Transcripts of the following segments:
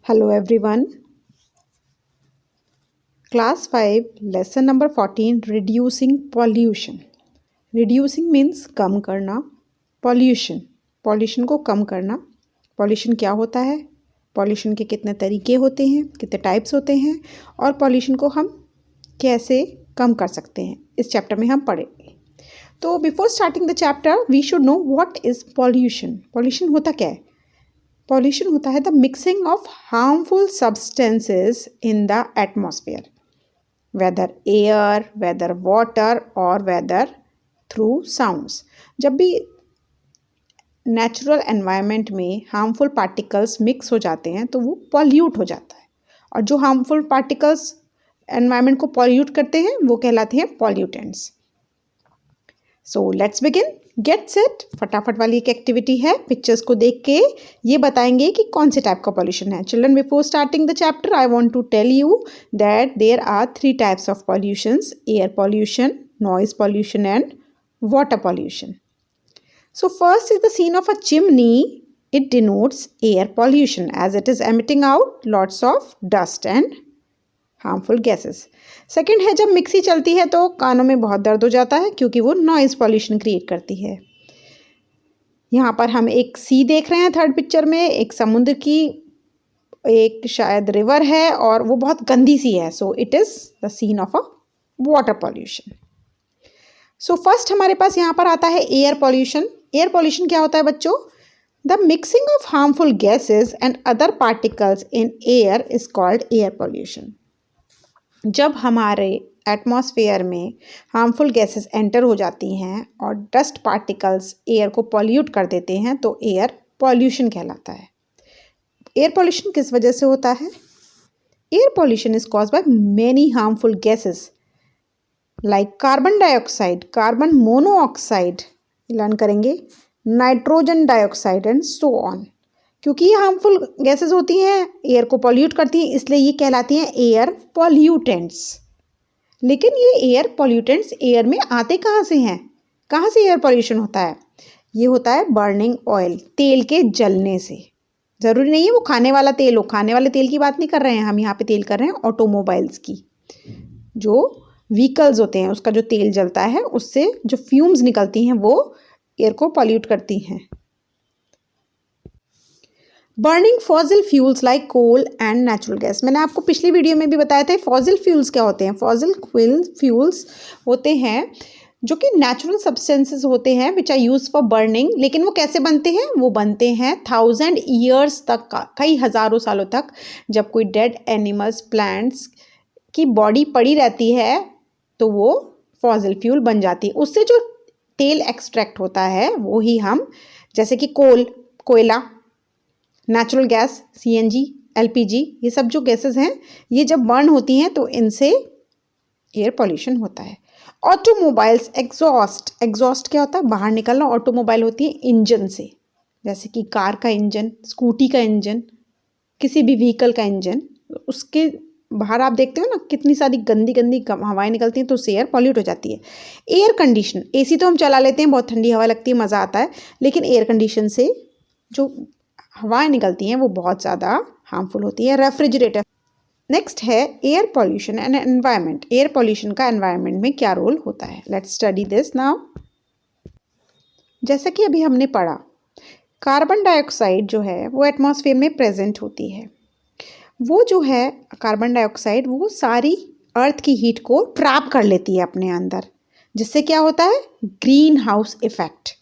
Hello everyone. Class 5 lesson number 14 reducing pollution. Reducing means कम करना. Pollution को कम करना. Pollution क्या होता है? Pollution के कितने तरीके होते हैं, कितने टाइप्स होते हैं और pollution को हम कैसे कम कर सकते हैं इस चैप्टर में हम पढ़ेंगे. तो before starting the chapter we should know what is pollution. Pollution होता क्या है? पॉल्यूशन होता है the mixing of harmful substances in the atmosphere, whether air, whether water और वेदर थ्रू साउंड्स. जब भी नेचुरल एनवायरनमेंट में हार्मफुल पार्टिकल्स मिक्स हो जाते हैं तो वो पॉल्यूट हो जाता है, और जो हार्मफुल पार्टिकल्स एनवायरनमेंट को पॉल्यूट करते हैं वो कहलाते हैं pollutants. So let's begin. Get set. फटाफट वाली एक एक्टिविटी है. पिक्चर्स को देख के ये बताएंगे कि कौन से टाइप का पॉल्यूशन है. Children, before starting the chapter I want to tell you that there are 3 types of pollutions: air pollution, noise pollution and water pollution. So first is the scene of a chimney. It denotes air pollution as it is emitting out lots of dust and harmful gases. Second है जब mixie चलती है तो कानों में बहुत दर्द हो जाता है क्योंकि वो नॉइज़ पॉल्यूशन क्रिएट करती है. यहाँ पर हम एक सी देख रहे हैं. थर्ड पिक्चर में एक समुद्र की एक शायद रिवर है और वो बहुत गंदी सी है. So it is the scene of a water pollution. So first हमारे पास यहाँ पर आता है एयर पॉल्यूशन. एयर पॉल्यूशन क्या होता है बच्चों? The mixing of harmful gases and other particles in air is called air pollution. जब हमारे एटमॉस्फेयर में हार्मफुल गैसेस एंटर हो जाती हैं और डस्ट पार्टिकल्स एयर को पॉल्यूट कर देते हैं तो एयर पॉल्यूशन कहलाता है. एयर पॉल्यूशन किस वजह से होता है? Air pollution is caused by many harmful gases like carbon dioxide, carbon monoxide, learn करेंगे, nitrogen dioxide and so on. क्योंकि ये हार्मफुल गैसेस होती हैं, एयर को पॉल्यूट करती हैं, इसलिए ये कहलाती हैं एयर पॉल्यूटेंट्स. लेकिन ये एयर पॉल्यूटेंट्स एयर में आते कहाँ से हैं? कहाँ से एयर पॉल्यूशन होता है? ये होता है बर्निंग ऑयल, तेल के जलने से. ज़रूरी नहीं है वो खाने वाला तेल हो. खाने वाले तेल की बात नहीं कर रहे हैं हम, यहाँ पे तेल कर रहे हैं ऑटोमोबाइल्स की. जो व्हीकल्स होते हैं उसका जो तेल जलता है उससे जो फ्यूम्स निकलती हैं वो एयर को पॉल्यूट करती हैं. Burning fossil fuels like coal and natural gas. मैंने आपको पिछली वीडियो में भी बताया था फॉसिल फ्यूल्स क्या होते हैं. फॉसिल फ्यूल्स होते हैं जो कि नेचुरल सब्सटेंसेस होते हैं which are use for burning. लेकिन वो कैसे बनते हैं? वो बनते हैं 1000 ईयर्स तक का, कई हज़ारों सालों तक. जब कोई डेड एनिमल्स, प्लांट्स की बॉडी पड़ी रहती है तो वो फॉसिल फ्यूल बन जाती है. उससे जो तेल एक्सट्रैक्ट होता है वो ही हम, जैसे कि कोल, कोयला, नेचुरल गैस, सीएनजी, एलपीजी, ये सब जो गैसेस हैं ये जब बर्न होती हैं तो इनसे एयर पॉल्यूशन होता है. ऑटोमोबाइल्स एग्जॉस्ट क्या होता है? बाहर निकलना. ऑटोमोबाइल होती है इंजन से, जैसे कि कार का इंजन, स्कूटी का इंजन, किसी भी व्हीकल का इंजन. उसके बाहर आप देखते हो ना कितनी सारी गंदी गंदी हवाएं निकलती हैं तो उससे एयर पॉल्यूट हो जाती है. एयर कंडीशन, एसी तो हम चला लेते हैं, बहुत ठंडी हवा लगती है, मज़ा आता है. लेकिन एयर कंडीशन से जो हवाएं निकलती हैं वो बहुत ज़्यादा हार्मफुल होती है. रेफ्रिजरेटर. नेक्स्ट है air pollution and environment. Air pollution का एनवायरनमेंट में क्या रोल होता है? Let's study this now. जैसा कि अभी हमने पढ़ा, कार्बन डाइऑक्साइड जो है वो एटमॉस्फेयर में प्रेजेंट होती है. वो जो है कार्बन डाइऑक्साइड वो सारी अर्थ की हीट को ट्रैप कर लेती है अपने अंदर, जिससे क्या होता है? Green house effect.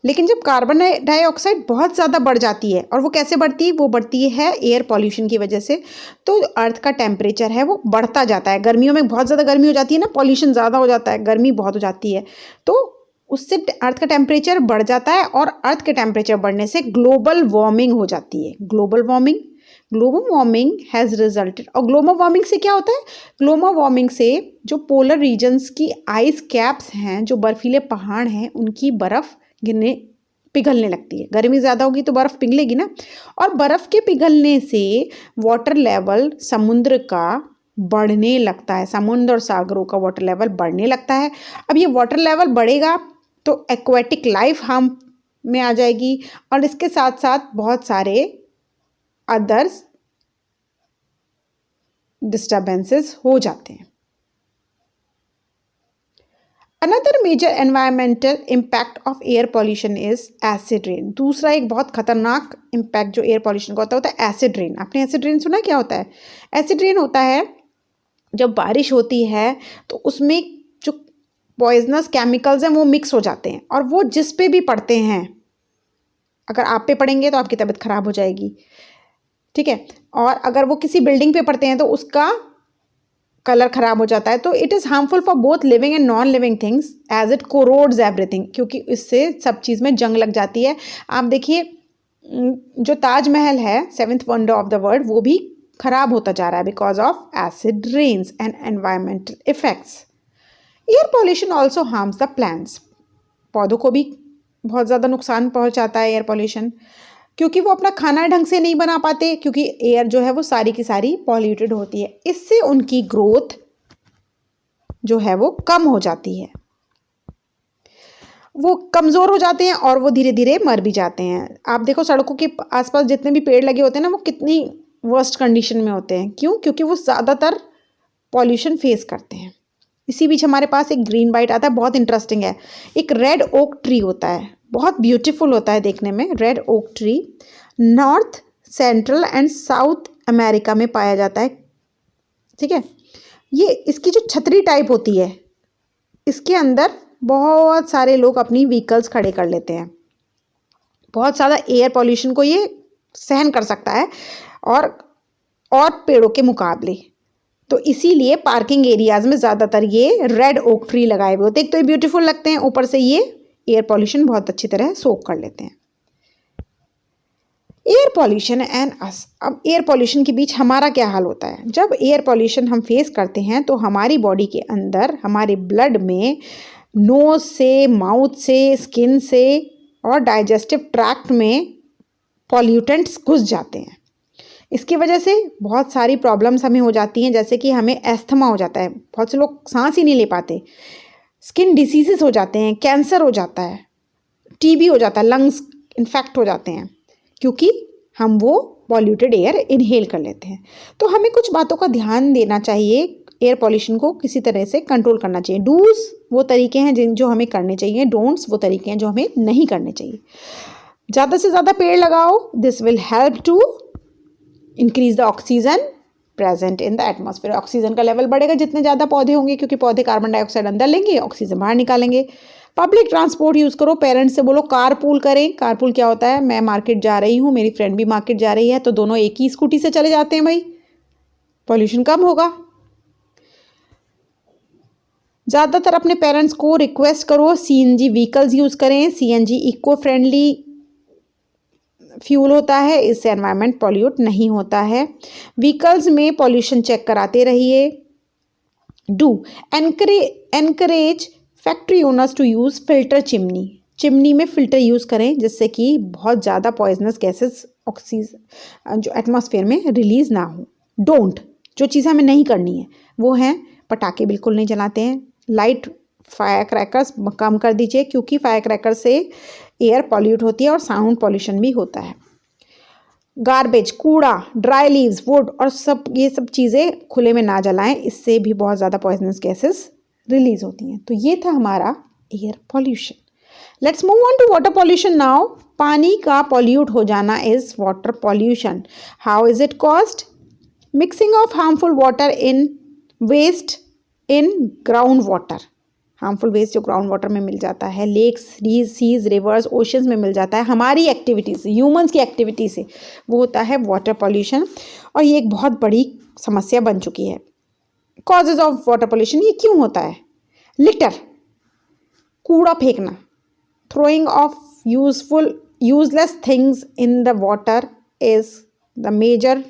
लेकिन जब कार्बन डाइऑक्साइड बहुत ज़्यादा बढ़ जाती है, और वो कैसे बढ़ती है? वो बढ़ती है एयर पॉल्यूशन की वजह से. तो अर्थ का टेम्परेचर है वो बढ़ता जाता है. गर्मियों में बहुत ज़्यादा गर्मी हो जाती है ना, पॉल्यूशन ज़्यादा हो जाता है, गर्मी बहुत हो जाती है, तो उससे अर्थ का टेम्परेचर बढ़ जाता है. और अर्थ के टेम्परेचर बढ़ने से ग्लोबल वार्मिंग हो जाती है. Global warming has resulted. और ग्लोबल वार्मिंग से क्या होता है? ग्लोबल वार्मिंग से जो पोलर रीजन्स की आइस कैप्स हैं, जो बर्फीले पहाड़ हैं, उनकी बर्फ़ पिघलने लगती है. गर्मी ज़्यादा होगी तो बर्फ़ पिघलेगी ना, और बर्फ़ के पिघलने से वाटर लेवल समुद्र का बढ़ने लगता है. समुद्र और सागरों का वाटर लेवल बढ़ने लगता है. अब ये वाटर लेवल बढ़ेगा तो एक्वेटिक लाइफ हम में आ जाएगी और इसके साथ साथ बहुत सारे अदर्स डिस्टर्बेंसेस हो जाते हैं। Another major environmental impact of air pollution is acid rain। दूसरा एक बहुत खतरनाक इम्पैक्ट जो एयर पॉल्यूशन का होता है एसिड रेन। आपने एसिड रेन सुना? क्या होता है एसिड रेन? होता है जब बारिश होती है तो उसमें जो पॉइजनस केमिकल्स हैं वो मिक्स हो जाते हैं और वो जिस पे भी पड़ते हैं, अगर आप पे पड़ेंगे तो आपकी तबीयत खराब हो जाएगी, ठीक है, और अगर वो किसी बिल्डिंग पे पड़ते हैं तो उसका कलर खराब हो जाता है। तो it is harmful for both living and non living things as it corrodes everything, क्योंकि इससे सब चीज़ में जंग लग जाती है। आप देखिए जो ताजमहल है 7th wonder of the world, वो भी खराब होता जा रहा है because of acid rains and environmental effects. Air pollution also harms the plants. पौधों को भी बहुत ज़्यादा नुकसान पहुँचाता है एयर पॉल्यूशन, क्योंकि वो अपना खाना ढंग से नहीं बना पाते, क्योंकि एयर जो है वो सारी की सारी पॉल्यूटेड होती है। इससे उनकी ग्रोथ जो है वो कम हो जाती है, वो कमज़ोर हो जाते हैं और वो धीरे धीरे मर भी जाते हैं। आप देखो सड़कों के आसपास जितने भी पेड़ लगे होते हैं ना, वो कितनी वर्स्ट कंडीशन में होते हैं। क्यों? क्योंकि वो ज़्यादातर पॉल्यूशन फेस करते हैं। इसी बीच हमारे पास एक ग्रीन बाइट आता है, बहुत इंटरेस्टिंग है। एक रेड ओक ट्री होता है, बहुत ब्यूटीफुल होता है देखने में। Red oak tree north central and south America में पाया जाता है, ठीक है। ये इसकी जो छतरी टाइप होती है, इसके अंदर बहुत सारे लोग अपनी व्हीकल्स खड़े कर लेते हैं। बहुत ज़्यादा एयर पॉल्यूशन को ये सहन कर सकता है और पेड़ों के मुकाबले। तो इसीलिए पार्किंग एरियाज में ज़्यादातर ये रेड ओक ट्री लगाए हुए होते हैं। एक तो ये ब्यूटीफुल लगते हैं, ऊपर से ये एयर पॉल्यूशन बहुत अच्छी तरह सोक कर लेते हैं। एयर पॉल्यूशन एंड अस। अब एयर पॉल्यूशन के बीच हमारा क्या हाल होता है? जब एयर पॉल्यूशन हम फेस करते हैं तो हमारी बॉडी के अंदर, हमारे ब्लड में, नोज से, माउथ से, स्किन से और डाइजेस्टिव ट्रैक्ट में पॉल्यूटेंट्स घुस जाते हैं। इसकी वजह से बहुत सारी प्रॉब्लम्स हमें हो जाती हैं, जैसे कि हमें एस्थमा हो जाता है, बहुत से लोग सांस ही नहीं ले पाते, स्किन डिसीजेस हो जाते हैं, कैंसर हो जाता है, टीबी हो जाता है, लंग्स इन्फेक्ट हो जाते हैं, क्योंकि हम वो पॉल्यूटेड एयर इनहेल कर लेते हैं। तो हमें कुछ बातों का ध्यान देना चाहिए, एयर पॉल्यूशन को किसी तरह से कंट्रोल करना चाहिए। डूज वो तरीके हैं जो हमें करने चाहिए, डोंट्स वो तरीके हैं जो हमें नहीं करने चाहिए। ज़्यादा से ज़्यादा पेड़ लगाओ, this will help to increase the oxygen present in the atmosphere. Oxygen का लेवल बढ़ेगा जितने ज़्यादा पौधे होंगे, क्योंकि पौधे कार्बन डाइऑक्साइड अंदर लेंगे, ऑक्सीजन बाहर निकालेंगे। पब्लिक ट्रांसपोर्ट यूज़ करो, पेरेंट्स से बोलो कार पूल करें। कार पूल क्या होता है? मैं मार्केट जा रही हूँ, मेरी फ्रेंड भी मार्केट जा रही है, तो दोनों एक ही स्कूटी से चले जाते हैं, भाई पॉल्यूशन कम होगा। ज़्यादातर अपने पेरेंट्स को रिक्वेस्ट करो सीएनजी व्हीकल्स यूज़ करें। सीएनजी इको फ्रेंडली फ्यूल होता है, इससे एनवायरनमेंट पॉल्यूट नहीं होता है। व्हीकल्स में पॉल्यूशन चेक कराते रहिए। Do encourage factory owners to use filter chimney. Chimney में फ़िल्टर यूज़ करें, जिससे कि बहुत ज़्यादा पॉइजनस गैसेस ऑक्सीजन जो एटमॉस्फेयर में रिलीज़ ना हो। डोंट, जो चीज़ें हमें नहीं करनी है वो हैं, पटाखे बिल्कुल नहीं जलाते हैं, लाइट फायर क्रैकर्स कम कर दीजिए, क्योंकि फायर क्रैकर से एयर पॉल्यूट होती है और साउंड पॉल्यूशन भी होता है। गार्बेज, कूड़ा, ड्राई लीव्स, वुड और ये सब चीज़ें खुले में ना जलाएं, इससे भी बहुत ज़्यादा पॉइजनस गैसेस रिलीज होती हैं। तो ये था हमारा air pollution. Let's move on to water pollution now. पानी का पॉल्यूट हो जाना is water pollution. How is it caused? Mixing of harmful water in waste in ground water. Harmful waste जो ग्राउंड वाटर में मिल जाता है, लेक्स, सीज, रिवर्स, ओशंस में मिल जाता है, हमारी एक्टिविटी से, ह्यूमंस की एक्टिविटी से, वो होता है वाटर पॉल्यूशन। और ये एक बहुत बड़ी समस्या बन चुकी है। कॉजेज ऑफ वाटर पॉल्यूशन, ये क्यों होता है? लिटर, कूड़ा फेंकना, throwing of useless things in the water is the major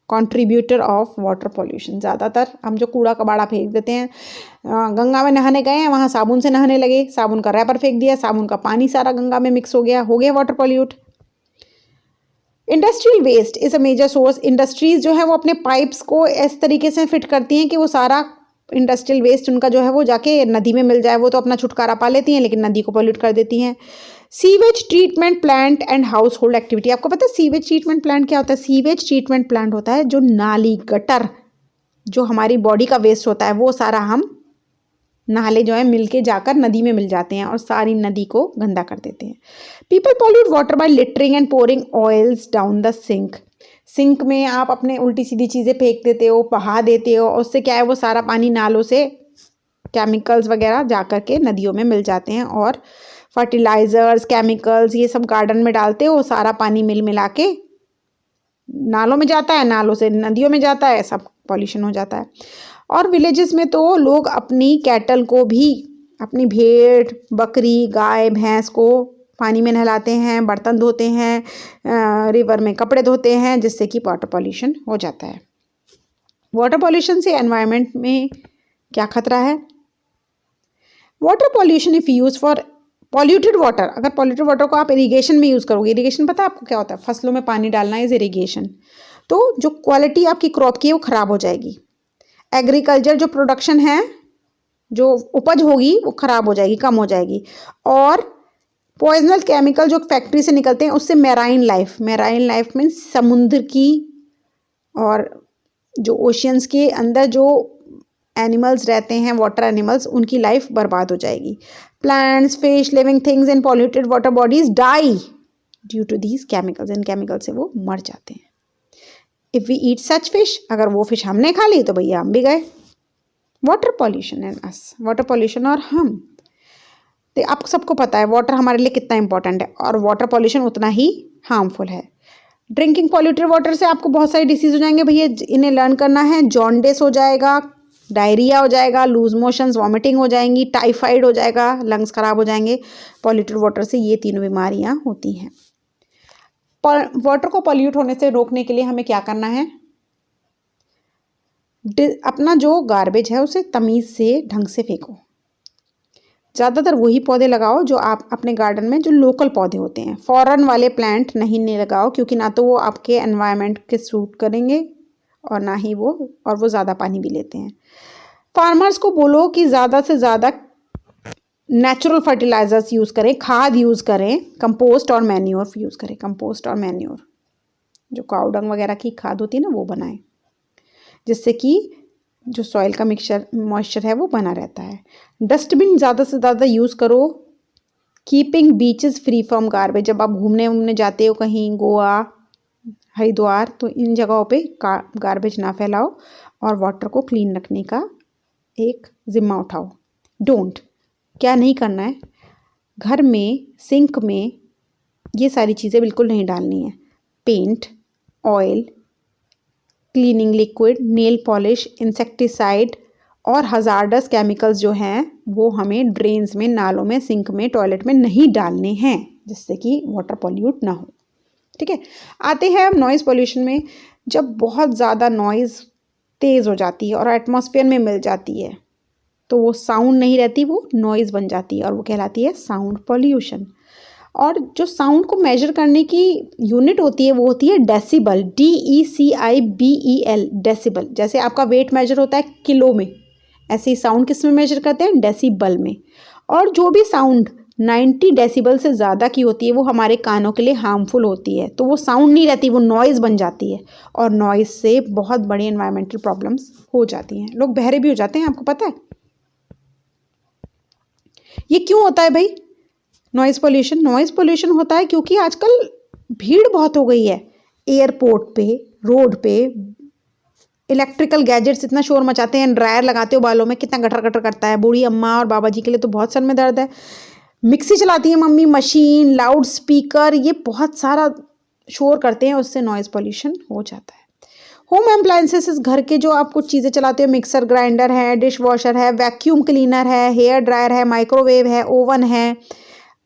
contributor of water pollution. ज़्यादातर हम जो कूड़ा कबाड़ा फेंक देते हैं, गंगा में नहाने गए हैं, वहाँ साबुन से नहाने लगे, साबुन का रैपर फेंक दिया, साबुन का पानी सारा गंगा में मिक्स हो गया water pollute. Industrial waste is a major source. Industries जो है वो अपने पाइप्स को इस तरीके से फिट करती हैं कि वो सारा इंडस्ट्रियल वेस्ट उनका जो है वो जाके नदी में मिल जाए, वो तो अपना छुटकारा पा लेती हैं, लेकिन नदी को पॉल्यूट कर देती हैं। Sewage treatment plant and house hold activity. आपको पता है सीवेज ट्रीटमेंट प्लांट क्या होता है? सीवेज ट्रीटमेंट प्लांट होता है जो नाली गटर जो हमारी बॉडी का वेस्ट होता है वो सारा हम नाले जो है मिलके जाकर नदी में मिल जाते हैं और सारी नदी को गंदा कर देते हैं। People pollute water by littering and pouring oils down the sink. Sink में आप अपने उल्टी सीधी चीज़ें फेंक देते हो, बहा देते हो, और उससे क्या है वो सारा पानी नालों से केमिकल्स वगैरह जा कर के नदियों में मिल जाते हैं, और फर्टिलाइजर्स केमिकल्स ये सब गार्डन में डालते हो, सारा पानी मिल मिला के नालों में जाता है, नालों से नदियों में जाता है, सब पॉल्यूशन हो जाता है। और विलेजेस में तो लोग अपनी कैटल को भी, अपनी भेड़ बकरी गाय भैंस को पानी में नहलाते हैं, बर्तन धोते हैं, रिवर में कपड़े धोते हैं, जिससे कि वाटर पॉल्यूशन हो जाता है। वाटर पॉल्यूशन से एनवायरनमेंट में क्या खतरा है? Water pollution if use for polluted water, अगर पॉल्यूटेड वाटर को आप इरिगेशन में यूज़ करोगे, इरिगेशन पता है आपको क्या होता है? फसलों में पानी डालना इज इरिगेशन। तो जो क्वालिटी आपकी क्रॉप की है वो ख़राब हो जाएगी। एग्रीकल्चर जो प्रोडक्शन है, जो उपज होगी वो ख़राब हो जाएगी, कम हो जाएगी। और पॉइजनल केमिकल जो फैक्ट्री से निकलते हैं उससे मैराइन लाइफ मीन्स समुद्र की और जो ओशियंस के अंदर जो एनिमल्स रहते हैं, वाटर एनिमल्स, उनकी लाइफ बर्बाद हो जाएगी। Plants fish living things in polluted water bodies die due to these chemicals. इन केमिकल से वो मर जाते हैं। If we eat such fish, अगर वो फिश हमने खा ली तो भैया हम भी गए। Water pollution and us, water pollution और हम, तो आपको सबको पता है वाटर हमारे लिए कितना इंपॉर्टेंट है, और वाटर पॉल्यूशन उतना ही हार्मफुल है। ड्रिंकिंग पॉल्यूटेड वाटर से आपको बहुत सारी डिसीज हो जाएंगे भैया, इन्हें लर्न करना है। जॉन्डिस हो जाएगा, डायरिया हो जाएगा, लूज मोशंस वॉमिटिंग हो जाएंगी, टाइफाइड हो जाएगा, लंग्स खराब हो जाएंगे। पॉल्यूटेड वाटर से ये तीनों बीमारियां होती हैं। वाटर को पॉल्यूट होने से रोकने के लिए हमें क्या करना है? अपना जो गार्बेज है उसे तमीज़ से ढंग से फेंको। ज़्यादातर वही पौधे लगाओ जो आप अपने गार्डन में जो लोकल पौधे होते हैं। फॉरेन वाले प्लांट नहीं लगाओ, क्योंकि ना तो वो आपके एनवायरनमेंट के सूट करेंगे और ना ही वो ज़्यादा पानी भी लेते हैं। फार्मर्स को बोलो कि ज़्यादा से ज़्यादा नेचुरल फर्टिलाइजर्स यूज़ करें, खाद यूज़ करें, कंपोस्ट और मैन्योर यूज़ करें। कंपोस्ट और मैन्योर जो काऊ डंग वगैरह की खाद होती है ना, वो बनाएं, जिससे कि जो सॉइल का मॉइस्चर है वो बना रहता है। डस्टबिन ज़्यादा से ज़्यादा यूज़ करो। Keeping beaches free from garbage, जब आप घूमने जाते हो कहीं गोवा हरिद्वार, तो इन जगहों पे गार्बेज ना फैलाओ और वाटर को क्लीन रखने का एक जिम्मा उठाओ। डोंट, क्या नहीं करना है? घर में सिंक में ये सारी चीज़ें बिल्कुल नहीं डालनी है। Paint, oil, cleaning liquid, nail polish, insecticide और हजार्डस केमिकल्स जो हैं वो हमें ड्रेन्स में, नालों में, सिंक में, टॉयलेट में नहीं डालने हैं, जिससे कि वाटर पॉल्यूट ना हो। ठीक है, आते हैं अब नॉइज़ पॉल्यूशन में। जब बहुत ज़्यादा नॉइज़ तेज़ हो जाती है और एटमॉस्फेयर में मिल जाती है तो वो साउंड नहीं रहती, वो नॉइज़ बन जाती है और वो कहलाती है साउंड पॉल्यूशन। और जो साउंड को मेजर करने की यूनिट होती है वो होती है डेसिबल, DECIBEL, डेसिबल। जैसे आपका वेट मेजर होता है किलो में, ऐसे ही साउंड किस में मेजर करते हैं? डेसिबल में। और जो भी साउंड 90 डेसिबल से ज़्यादा की होती है वो हमारे कानों के लिए हार्मफुल होती है, तो वो साउंड नहीं रहती, वो नॉइज़ बन जाती है, और नॉइज़ से बहुत बड़ी एनवायरमेंटल प्रॉब्लम्स हो जाती हैं। लोग बहरे भी हो जाते हैं, आपको पता है? ये क्यों होता है भाई नॉइज़ पोल्यूशन होता है क्योंकि आजकल भीड़ बहुत हो गई है। एयरपोर्ट पे, रोड पे इलेक्ट्रिकल गैजेट्स इतना शोर मचाते हैं। ड्रायर लगाते हो बालों में, कितना गटर गटर करता है। बूढ़ी अम्मा और बाबा जी के लिए तो बहुत सर में दर्द है। मिक्सी चलाती है मम्मी, मशीन, लाउड स्पीकर, ये बहुत सारा शोर करते हैं, उससे नॉइज़ पोल्यूशन हो जाता है। होम अप्लायंसेस, घर के जो आप कुछ चीज़ें चलाते हो, मिक्सर ग्राइंडर है, डिश वॉशर है, वैक्यूम क्लीनर है, हेयर ड्रायर है, माइक्रोवेव है, ओवन है,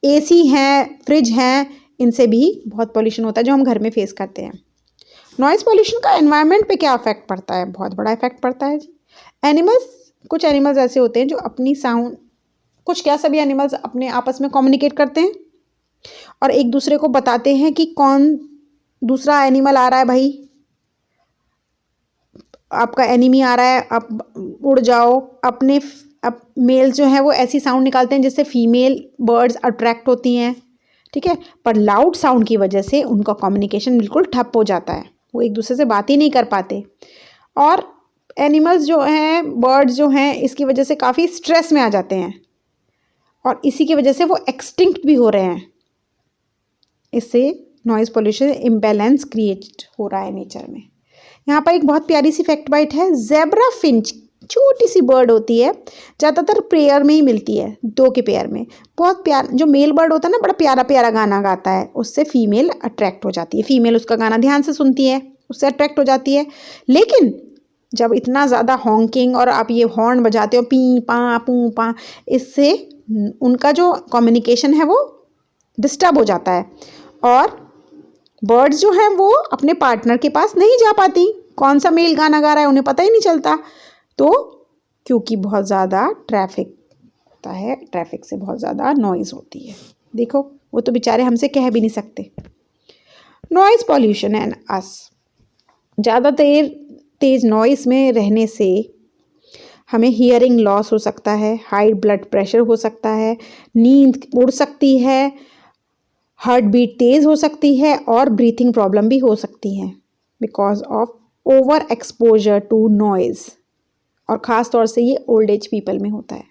AC हैं, फ्रिज हैं, इनसे भी बहुत पॉल्यूशन होता है जो हम घर में फेस करते हैं। नॉइज़ पॉल्यूशन का एनवायरनमेंट पे क्या इफेक्ट पड़ता है? बहुत बड़ा इफेक्ट पड़ता है जी। कुछ एनिमल्स ऐसे होते हैं जो अपनी साउंड, कुछ क्या सभी एनिमल्स अपने आपस में कम्युनिकेट करते हैं और एक दूसरे को बताते हैं कि कौन दूसरा एनिमल आ रहा है भाई, आपका एनिमी आ रहा है, आप उड़ जाओ। अपने मेल जो है वो ऐसी साउंड निकालते हैं जिससे फीमेल बर्ड्स अट्रैक्ट होती हैं, ठीक है। पर लाउड साउंड की वजह से उनका कम्युनिकेशन बिल्कुल ठप हो जाता है, वो एक दूसरे से बात ही नहीं कर पाते। और एनिमल्स जो हैं, बर्ड्स जो हैं, इसकी वजह से काफ़ी स्ट्रेस में आ जाते हैं और इसी की वजह से वो एक्सटिंक्ट भी हो रहे हैं। इससे नॉइज़ पोल्यूशन इम्बैलेंस क्रिएट हो रहा है नेचर में। यहाँ पर एक बहुत प्यारी सी फैक्ट बाइट है। ज़ेब्रा फिंच छोटी सी बर्ड होती है, ज़्यादातर पेयर में ही मिलती है, 2 के पेयर में। बहुत प्यार, जो मेल बर्ड होता है ना, बड़ा प्यारा प्यारा गाना गाता है, उससे फीमेल अट्रैक्ट हो जाती है। फीमेल उसका गाना ध्यान से सुनती है, उससे अट्रैक्ट हो जाती है। लेकिन जब इतना ज़्यादा हॉन्किंग और आप ये हॉर्न बजाते हो, पी पा पू पा, इससे उनका जो कम्युनिकेशन है वो डिस्टर्ब हो जाता है और बर्ड्स जो हैं वो अपने पार्टनर के पास नहीं जा पाती। कौन सा मेल गाना गा रहा है उन्हें पता ही नहीं चलता। तो क्योंकि बहुत ज़्यादा ट्रैफिक होता है, ट्रैफिक से बहुत ज़्यादा नॉइज़ होती है। देखो, वो तो बेचारे हमसे कह भी नहीं सकते। नॉइज़ पॉल्यूशन एंड अस, ज़्यादा तेज़ नॉइज़ में रहने से हमें हियरिंग लॉस हो सकता है, हाई ब्लड प्रेशर हो सकता है, नींद उड़ सकती है, हार्ट बीट तेज़ हो सकती है और ब्रीथिंग प्रॉब्लम भी हो सकती है because of over exposure to noise. और ख़ास तौर से ये ओल्ड एज पीपल में होता है।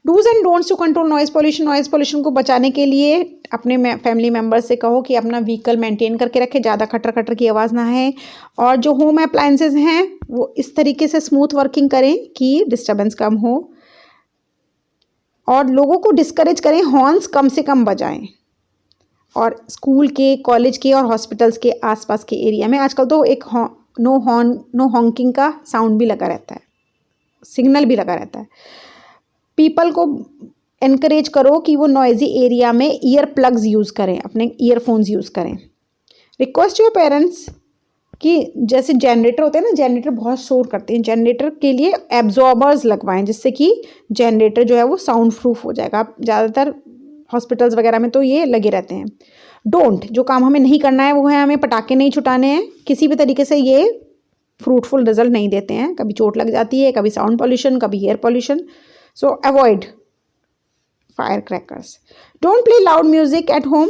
Dos and don'ts to control noise pollution. Noise pollution को बचाने के लिए अपने फैमिली मेम्बर से कहो कि अपना व्हीकल मेंटेन करके रखें, ज़्यादा खटर खटर की आवाज़ ना है। और जो होम अप्लायंसेज हैं वो इस तरीके से स्मूथ वर्किंग करें कि डिस्टर्बेंस कम हो। और लोगों को डिस्करेज करें, हॉर्न्स कम से कम बजाएं। और स्कूल के, कॉलेज के और हॉस्पिटल्स के आसपास के एरिया में आजकल तो एक नो हॉन्किंग का साउंड भी लगा रहता है, सिग्नल भी लगा रहता है। पीपल को एनकरेज करो कि वो नॉइजी एरिया में ईयर प्लग्स यूज़ करें, अपने ईयरफोन्स यूज़ करें। रिक्वेस्ट योर पेरेंट्स कि जैसे जनरेटर होते हैं ना, जनरेटर बहुत शोर करते हैं, जनरेटर के लिए एब्जॉर्बर्स लगवाएं जिससे कि जनरेटर जो है वो साउंड प्रूफ हो जाएगा। ज़्यादातर हॉस्पिटल्स वगैरह में तो ये लगे रहते हैं। डोंट, जो काम हमें नहीं करना है वो है हमें पटाखे नहीं छुटाने हैं। किसी भी तरीके से ये फ्रूटफुल रिजल्ट नहीं देते हैं, कभी चोट लग जाती है, कभी साउंड पॉल्यूशन, कभी air pollution. So avoid fire crackers. Don't play loud music at home.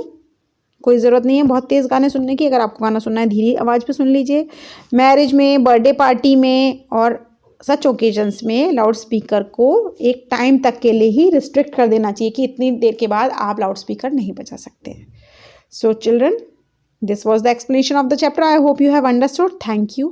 कोई ज़रूरत नहीं है बहुत तेज़ गाने सुनने की। अगर आपको गाना सुनना है धीरे आवाज़ पे सुन लीजिए। मैरिज में, बर्थडे पार्टी में और सच ओकेजन्स में लाउड स्पीकर को एक टाइम तक के लिए ही रिस्ट्रिक्ट कर देना चाहिए कि इतनी देर के बाद आप लाउड स्पीकर नहीं बजा सकते हैं। So children, this was the explanation of the chapter. I hope you have understood. Thank you.